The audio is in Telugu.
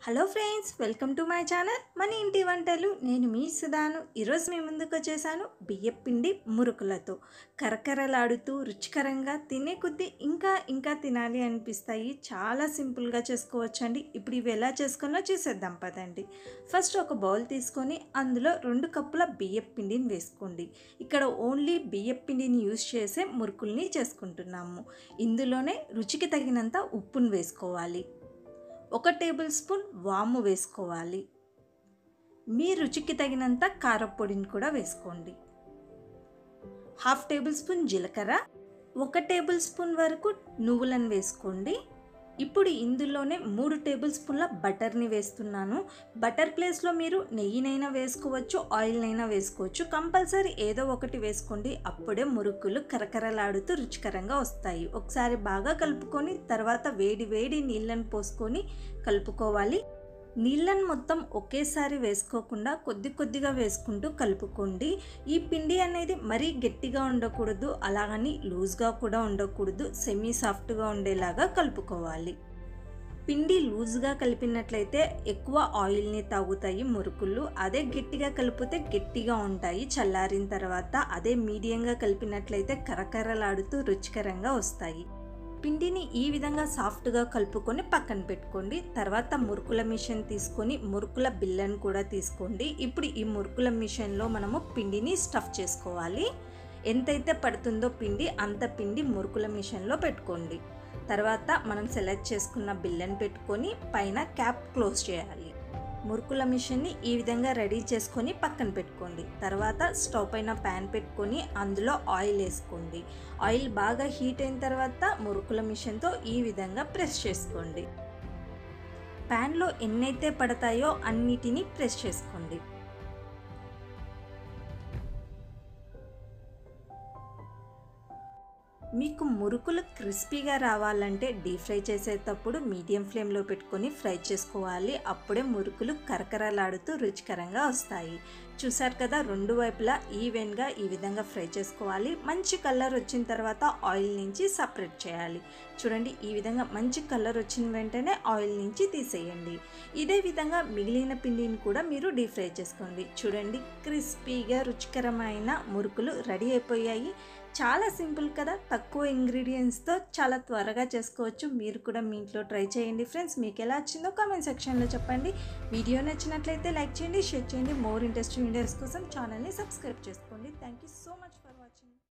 Hello friends, welcome to my channel మన ఇంటి వంటలు. నేను మీ సుధాను. ఈరోజు మీ ముందుకు వచ్చేసాను బియ్యపిండి మురుకులతో. కరకరలాడుతూ రుచికరంగా తినే కొద్దీ ఇంకా తినాలి అనిపిస్తాయి. చాలా సింపుల్గా చేసుకోవచ్చండి. ఇప్పుడు ఇవి ఎలా చేసుకున్నా చూసేద్దాం పదండి. ఫస్ట్ ఒక బౌల్ తీసుకొని అందులో 2 కప్పుల బియ్యపిండిని వేసుకోండి. ఇక్కడ ఓన్లీ బియ్యపిండిని యూజ్ చేసే మురుకుల్ని చేసుకుంటున్నాము. ఇందులోనే రుచికి తగినంత ఉప్పును వేసుకోవాలి. 1 టేబుల్ స్పూన్ వాము వేసుకోవాలి. మీ రుచికి తగినంత కారపొడిని కూడా వేసుకోండి. 1/2 టేబుల్ స్పూన్ జీలకర్ర, 1 టేబుల్ స్పూన్ వరకు నువ్వులను వేసుకోండి. ఇప్పుడు ఇందులోనే 3 టేబుల్ స్పూన్ల బటర్ని వేస్తున్నాను. బటర్ ప్లేస్లో మీరు నెయ్యినైనా వేసుకోవచ్చు, ఆయిల్నైనా వేసుకోవచ్చు. కంపల్సరీ ఏదో ఒకటి వేసుకోండి. అప్పుడే మురుకులు కరకరలాడుతూ రుచికరంగా వస్తాయి. ఒకసారి బాగా కలుపుకొని తర్వాత వేడి నీళ్ళని పోసుకొని కలుపుకోవాలి. నీళ్ళని మొత్తం ఒకేసారి వేసుకోకుండా కొద్దిగా వేసుకుంటూ కలుపుకోండి. ఈ పిండి అనేది మరీ గట్టిగా ఉండకూడదు, అలాగని లూజ్గా కూడా ఉండకూడదు. సెమీ సాఫ్ట్గా ఉండేలాగా కలుపుకోవాలి. పిండి లూజ్గా కలిపినట్లయితే ఎక్కువ ఆయిల్ని తాగుతాయి మురుకులు. అదే గట్టిగా కలిపితే గట్టిగా ఉంటాయి. చల్లారిన తర్వాత అదే మీడియంగా కలిపినట్లయితే కరకరలాడుతూ రుచికరంగా వస్తాయి. పిండిని ఈ విధంగా సాఫ్ట్గా కలుపుకొని పక్కన పెట్టుకోండి. తర్వాత మురుకుల మిషన్ తీసుకొని మురుకుల బిళ్ళను కూడా తీసుకోండి. ఇప్పుడు ఈ మురుకుల మిషన్లో మనము పిండిని స్టఫ్ చేసుకోవాలి. ఎంతైతే పడుతుందో పిండి అంత పిండి మురుకుల మిషన్లో పెట్టుకోండి. తర్వాత మనం సెలెక్ట్ చేసుకున్న బిళ్ళను పెట్టుకొని పైన క్యాప్ క్లోజ్ చేయాలి. మురుకుల మిషన్ని ఈ విధంగా రెడీ చేసుకొని పక్కన పెట్టుకోండి. తర్వాత స్టవ్ పైన ప్యాన్ పెట్టుకొని అందులో ఆయిల్ వేసుకోండి. ఆయిల్ బాగా హీట్ అయిన తర్వాత మురుకుల మిషన్తో ఈ విధంగా ప్రెస్ చేసుకోండి. ప్యాన్లో ఎన్నైతే పడతాయో అన్నిటినీ ప్రెస్ చేసుకోండి. మీకు మురుకులు క్రిస్పీగా రావాలంటే డీప్ ఫ్రై చేసేటప్పుడు మీడియం ఫ్లేమ్లో పెట్టుకొని ఫ్రై చేసుకోవాలి. అప్పుడే మురుకులు కరకరలాడుతూ రుచికరంగా వస్తాయి. చూసారు కదా, 2 వైపులా ఈవెన్గా ఈ విధంగా ఫ్రై చేసుకోవాలి. మంచి కలర్ వచ్చిన తర్వాత ఆయిల్ నుంచి సపరేట్ చేయాలి. చూడండి, ఈ విధంగా మంచి కలర్ వచ్చిన వెంటనే ఆయిల్ నుంచి తీసేయండి. ఇదే విధంగా మిగిలిన పిండిని కూడా మీరు డీప్ ఫ్రై చేసుకోండి. చూడండి, క్రిస్పీగా రుచికరమైన మురుకులు రెడీ అయిపోయాయి. చాలా సింపుల్ కదా, తక్కువ ఇంగ్రీడియంట్స్తో చాలా త్వరగా చేసుకోవచ్చు. మీరు కూడా మీ ఇంట్లో ట్రై చేయండి ఫ్రెండ్స్. మీకు ఎలా వచ్చిందో కామెంట్ సెక్షన్లో చెప్పండి. వీడియో నచ్చినట్లయితే లైక్ చేయండి, షేర్ చేయండి. మోర్ ఇంట్రెస్టింగ్ వీడియోస్ కోసం ఛానల్ని సబ్స్క్రైబ్ చేసుకోండి. Thank you so much.